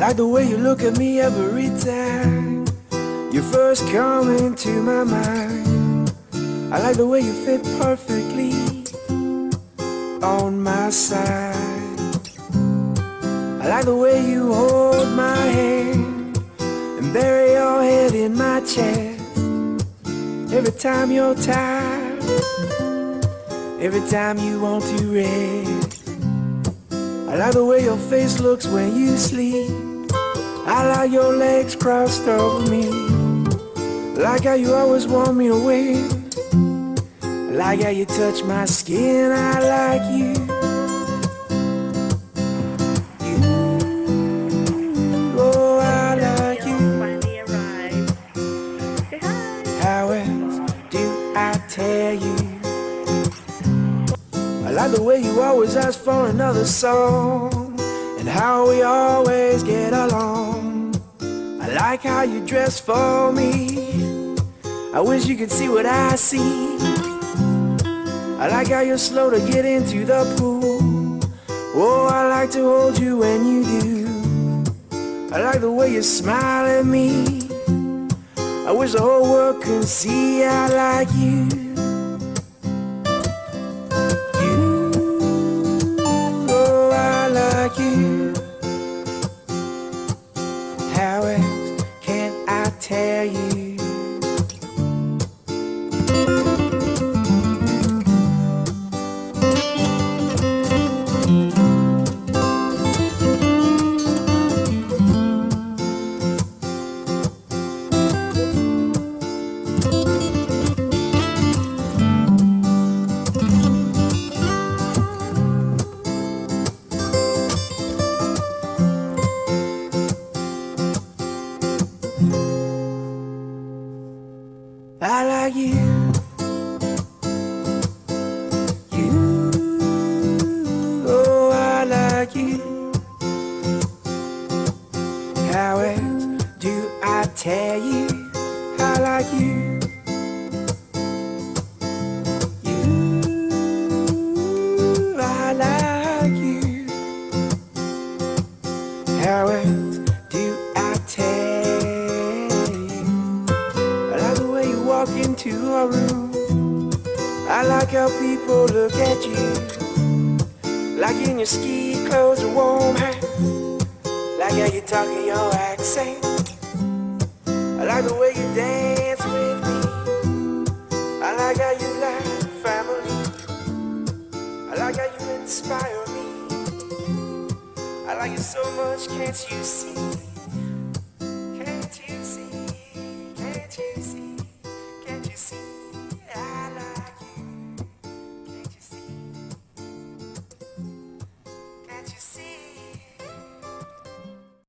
like the way you look at me every time you first come into my mind. I like the way you fit perfectly on my side. I like the way you hold my hand and bury your head in my chest. Every time you're tired, every time you want to rest. I like the way your face looks when you sleep. I like your legs crossed over me. I like how you always want me to win. I like how you touch my skin. I like you. Oh, I like you. Finally arrived. Say hi. How else do I tell you? I like the way you always ask for another song, and how we always get along. I like how you dress for me. I wish you could see what I see. I like how you're slow to get into the pool. Oh, I like to hold you when you do. I like the way you smile at me. I wish the whole world could see I like you. Oh, I like you. How else can I tell you? I like you. Oh, I like you. How else do I tell you? I like you. I like you. How else do I tell you? I like the way you walk into a room. I like how people look at you. Like in your ski clothes and warm hat. Like how you talk in your accent. I like the way you dance with me. I like how you like family. I like how you inspire me. I like you so much, can't you see?